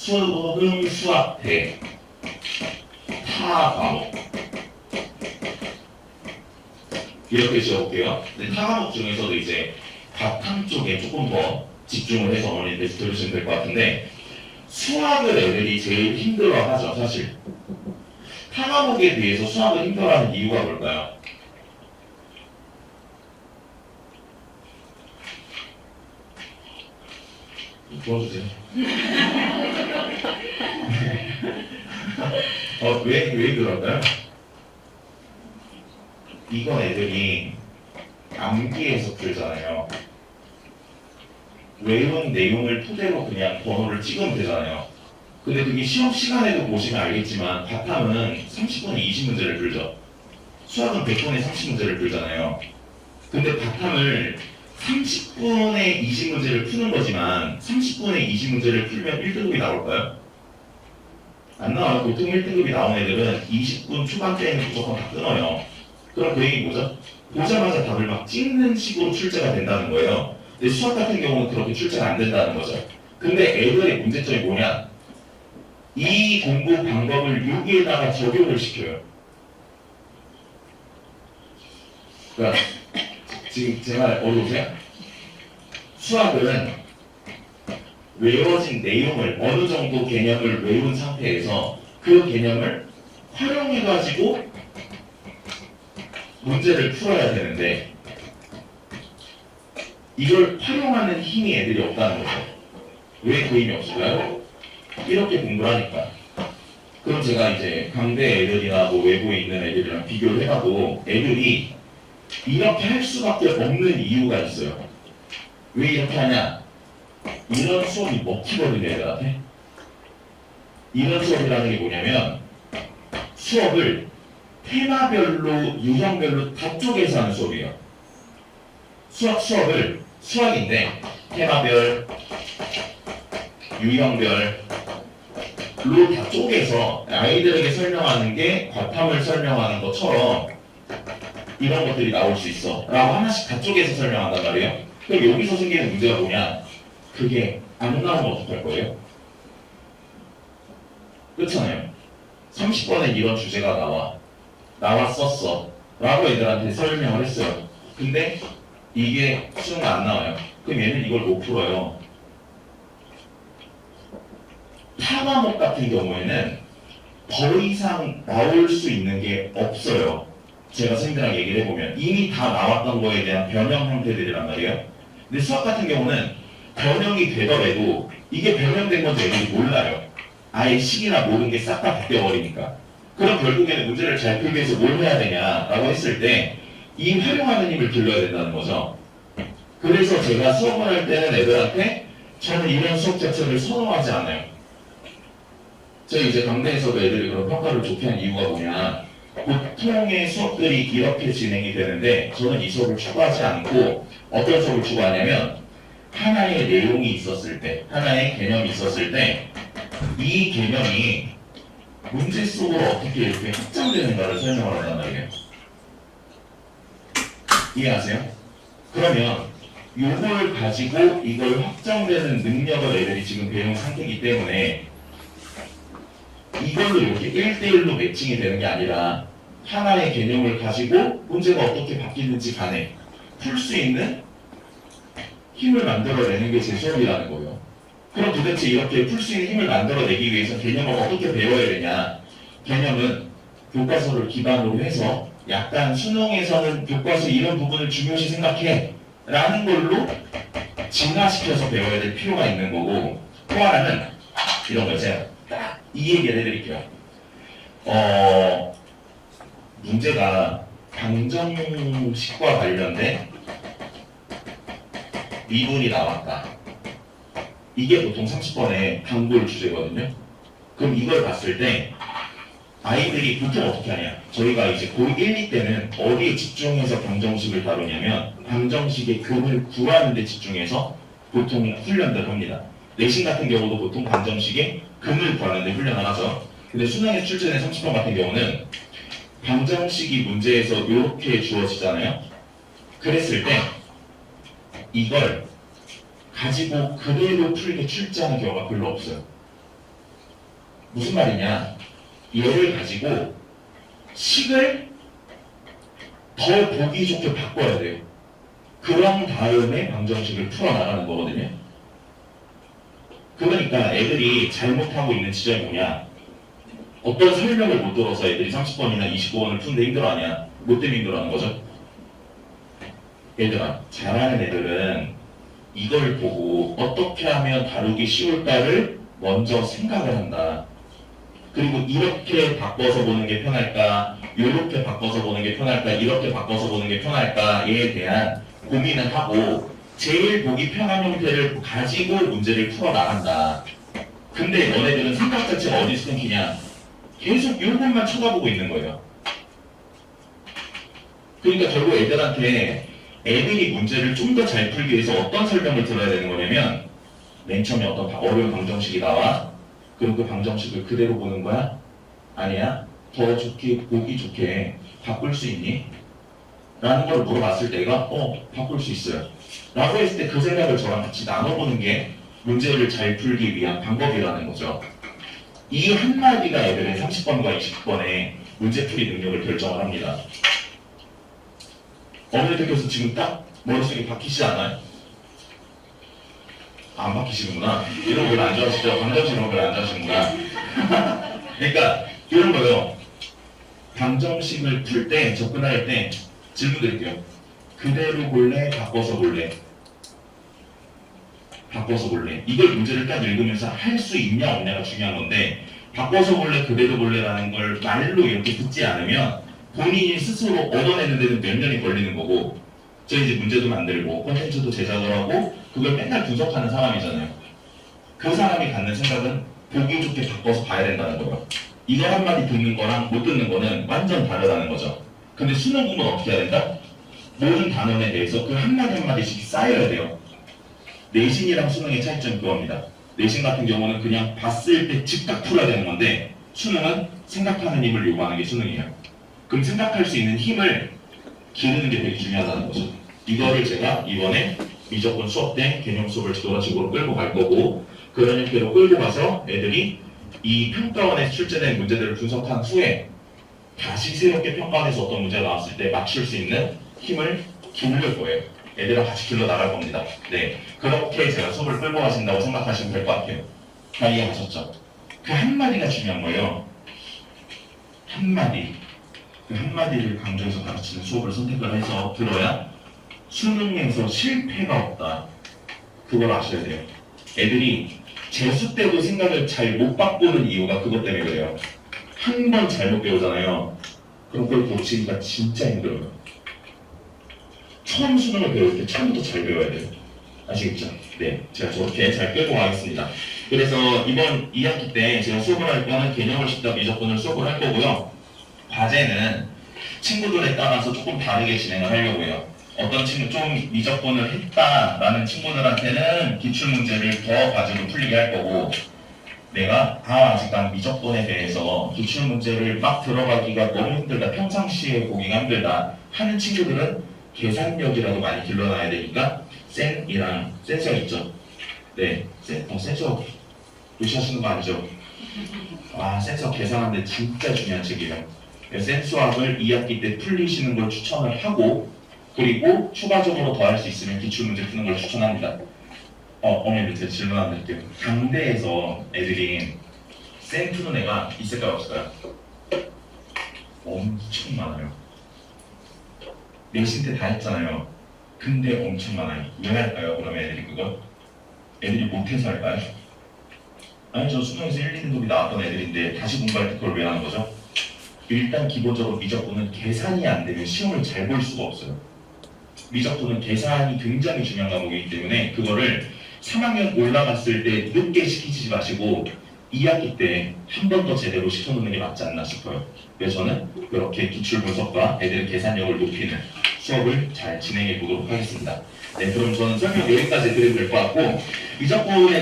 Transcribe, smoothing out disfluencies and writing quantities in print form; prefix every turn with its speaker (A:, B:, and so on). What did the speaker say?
A: 수능 수학대 타 과목 이렇게 지어볼게요. 근데 타 과목 중에서도 이제 바탕 쪽에 조금 더 집중을 해서 어머니들 들으시면 될 것 같은데 수학을 애들이 제일 힘들어하죠. 사실 타 과목에 비해서 수학을 힘들어하는 이유가 뭘까요? 도와주세요. 왜 그럴까요? 이건 애들이 암기해서 풀잖아요. 외운 내용을 토대로 그냥 번호를 찍으면 되잖아요. 근데 그게 시험 시간에도 보시면 알겠지만 바탕은 30분에 20문제를 풀죠. 수학은 100분에 30문제를 풀잖아요. 근데 바탕을 30분에 20문제를 푸는 거지만 30분에 20문제를 풀면 1등급이 나올까요? 안 나와요. 보통 1등급이 나온 애들은 20분 초반대에는 무조건 다 끊어요. 그럼 그 얘기 뭐죠? 보자마자 답을 막 찍는 식으로 출제가 된다는 거예요. 근데 수학 같은 경우는 그렇게 출제가 안 된다는 거죠. 근데 애들의 문제점이 뭐냐? 이 공부 방법을 여기에다가 적용을 시켜요. 그러니까 지금 제 말 어려우세요? 수학은 외워진 내용을 어느 정도 개념을 외운 상태에서 그 개념을 활용해가지고 문제를 풀어야 되는데 이걸 활용하는 힘이 애들이 없다는 거죠. 왜 그 힘이 없을까요? 이렇게 공부를 하니까. 그럼 제가 이제 강대 애들이나 뭐 외부에 있는 애들이랑 비교를 해봐도 애들이 이렇게 할 수밖에 없는 이유가 있어요. 왜 이렇게 하냐? 이런 수업이 먹히거든요, 애들한테. 이런 수업이라는 게 뭐냐면 수업을 테마별로, 유형별로 다 쪼개서 하는 수업이에요. 수학인데 테마별, 유형별로 다 쪼개서 아이들에게 설명하는 게 과탐을 설명하는 것처럼 이런 것들이 나올 수 있어 라고 하나씩 다 쪼개서 설명한단 말이에요. 그럼 여기서 생기는 문제가 뭐냐? 그게 안 나오면 어떡할 거예요? 그렇잖아요. 30번에 이런 주제가 나왔었어 라고 애들한테 설명을 했어요. 근데 이게 수능에 안 나와요. 그럼 얘는 이걸 못 풀어요. 타 과목 같은 경우에는 더 이상 나올 수 있는 게 없어요. 제가 선생님들랑 얘기를 해보면 이미 다 나왔던 거에 대한 변형 형태들이란 말이에요. 근데 수학 같은 경우는 변형이 되더라도 이게 변형된 건지 애들이 몰라요. 아예 식이나 모든 게 싹 다 바뀌어버리니까. 그럼 결국에는 문제를 잘 풀기 위해서 뭘 해야 되냐라고 했을 때 이 활용하는 힘을 길러야 된다는 거죠. 그래서 제가 수업을 할 때는 애들한테 저는 이런 수업 자체를 선호하지 않아요. 저희 이제 강대에서도 애들이 그런 평가를 좋게 한 이유가 뭐냐, 보통의 수업들이 이렇게 진행이 되는데 저는 이 수업을 추구하지 않고 어떤 수업을 추구하냐면 하나의 내용이 있었을 때, 하나의 개념이 있었을 때 이 개념이 문제 속으로 어떻게 이렇게 확장되는가를 설명을 한단 말이에요. 이해하세요? 그러면 이걸 가지고 이걸 확장되는 능력을 애들이 지금 배운 상태이기 때문에 이걸로 이렇게 1대1로 매칭이 되는 게 아니라 하나의 개념을 가지고 문제가 어떻게 바뀌는지 간에 풀 수 있는 힘을 만들어내는 게 제 수업이라는 거예요. 그럼 도대체 이렇게 풀 수 있는 힘을 만들어내기 위해서 개념을 어떻게 배워야 되냐? 개념은 교과서를 기반으로 해서 약간 수능에서는 교과서 이런 부분을 중요시 생각해 라는 걸로 진화시켜서 배워야 될 필요가 있는 거고, 또 하나는 이런 거 제가 딱 이 얘기를 해드릴게요. 문제가 방정식과 관련된 미분이 나왔다. 이게 보통 30번의 단골 주제거든요. 그럼 이걸 봤을 때 아이들이 보통 어떻게 하냐? 저희가 이제 고1, 2 때는 어디에 집중해서 방정식을 다루냐면 방정식의 근을 구하는 데 집중해서 보통 훈련들을 합니다. 내신 같은 경우도 보통 방정식의 근을 구하는 데 훈련을 하죠. 근데 수능에 출제된 30번 같은 경우는 방정식이 문제에서 이렇게 주어지잖아요. 그랬을 때 이걸 가지고 그대로 풀게 출제하는 경우가 별로 없어요. 무슨 말이냐? 얘를 가지고 식을 더 보기 좋게 바꿔야 돼요. 그런 다음에 방정식을 풀어나가는 거거든요. 그러니까 애들이 잘못하고 있는 지점이 뭐냐? 어떤 설명을 못 들어서 애들이 30번이나 29번을 푸는데 힘들어하냐? 뭐 때문에 힘들어하는 거죠? 얘들아, 잘하는 애들은 이걸 보고 어떻게 하면 다루기 쉬울까를 먼저 생각을 한다. 그리고 이렇게 바꿔서 보는 게 편할까, 이렇게 바꿔서 보는 게 편할까, 이렇게 바꿔서 보는 게 편할까에 대한 고민을 하고 제일 보기 편한 형태를 가지고 문제를 풀어나간다. 근데 너네들은 생각 자체가 어디서 끊기냐? 계속 이것만 쳐다보고 있는 거예요. 그러니까 결국 애들이 문제를 좀 더 잘 풀기 위해서 어떤 설명을 들어야 되는 거냐면 맨 처음에 어떤 어려운 방정식이 나와. 그럼 그 방정식을 그대로 보는 거야? 아니야. 더 좋게 보기 좋게 바꿀 수 있니? 라는 걸 물어봤을 때 얘가 바꿀 수 있어요. 라고 했을 때 그 생각을 저랑 같이 나눠보는 게 문제를 잘 풀기 위한 방법이라는 거죠. 이 한마디가 애들의 30번과 20번의 문제풀이 능력을 결정을 합니다. 어머니들께서 지금 딱 머릿속에 박히시지 않아요? 안 박히시는구나. 이런 걸 안 좋아하시죠? 방정식 이런 걸 안 좋아하시는구나. 그러니까 이런 거요. 방정식을 풀 때, 접근할 때 질문 드릴게요. 그대로 볼래? 바꿔서 볼래? 바꿔서 볼래? 이걸 문제를 딱 읽으면서 할 수 있냐 없냐가 중요한 건데 바꿔서 볼래? 그대로 볼래라는 걸 말로 이렇게 듣지 않으면 본인이 스스로 얻어내는 데는 몇 년이 걸리는 거고 저희 이제 문제도 만들고 콘텐츠도 제작을 하고 그걸 맨날 분석하는 사람이잖아요. 그 사람이 갖는 생각은 보기 좋게 바꿔서 봐야 된다는 거예요. 이거 한마디 듣는 거랑 못 듣는 거는 완전 다르다는 거죠. 근데 수능 공부는 어떻게 해야 된다? 모든 단원에 대해서 그 한마디 한마디씩 쌓여야 돼요. 내신이랑 수능의 차이점이 그겁니다. 내신 같은 경우는 그냥 봤을 때 즉각 풀어야 되는 건데 수능은 생각하는 힘을 요구하는 게 수능이에요. 그럼 생각할 수 있는 힘을 기르는 게 되게 중요하다는 거죠. 이거를 제가 이번에 미적분 수업 때 개념 수업을 그런 식으로 끌고 갈 거고 그런 형태로 끌고 가서 애들이 이 평가원에 출제된 문제들을 분석한 후에 다시 새롭게 평가원에서 어떤 문제가 나왔을 때 맞출 수 있는 힘을 기를 거예요. 애들이랑 같이 길러 나갈 겁니다. 네, 그렇게 제가 수업을 끌고 가신다고 생각하시면 될 것 같아요. 다 이해하셨죠? 그 한마디가 중요한 거예요. 한마디. 그 한마디를 강조해서 가르치는 수업을 선택을 해서 들어야 수능에서 실패가 없다. 그걸 아셔야 돼요. 애들이 재수 때도 생각을 잘 못 바꾸는 이유가 그것 때문에 그래요. 한 번 잘못 배우잖아요. 그럼 그걸 고치기가 진짜 힘들어요. 처음 수능을 배울 때 처음부터 잘 배워야 돼요. 아시겠죠? 네, 제가 저렇게 잘 끌고 가겠습니다. 그래서 이번 2학기 때 제가 수업을 할 거는 개념을 쉽다 미적분을 수업을 할 거고요. 과제는 친구들에 따라서 조금 다르게 진행을 하려고 해요. 어떤 친구 좀 미적분을 했다라는 친구들한테는 기출문제를 더 가지고 풀리게 할 거고 내가 아직 난 미적분에 대해서 기출문제를 막 들어가기가 너무 힘들다 평상시에 보기가 힘들다 하는 친구들은 계산력이라도 많이 길러놔야 되니까 센이랑 센수학 있죠? 네, 센수학 무시하시는 거 아니죠? 센수학 계산하는데 진짜 중요한 책이에요. 센수학을 2학기 때 풀리시는 걸 추천을 하고 그리고 추가적으로 더 할 수 있으면 기출문제 푸는 걸 추천합니다. 어머니 제가 질문 하나 드릴게요. 강대에서 애들이 센 푸는 애가 있을까요 없을까요? 엄청 많아요. 내신 때 다 했잖아요. 근데 엄청 많아요. 왜 할까요? 그러면 애들이 그걸? 애들이 못해서 할까요? 아니 저 수능에서 1, 2등급이 나왔던 애들인데 다시 공부할 때 그걸 왜 하는 거죠? 일단 기본적으로 미적분은 계산이 안 되면 시험을 잘 볼 수가 없어요. 미적분은 계산이 굉장히 중요한 과목이기 때문에 그거를 3학년 올라갔을 때 늦게 시키지 마시고 2학기 때 한 번 더 제대로 시켜놓는 게 맞지 않나 싶어요. 그래서 저는 그렇게 기출 분석과 애들의 계산력을 높이는 수업을 잘 진행해 보도록 하겠습니다. 네, 그럼 저는 설명 여기까지 드리면 될 것 같고 미적분의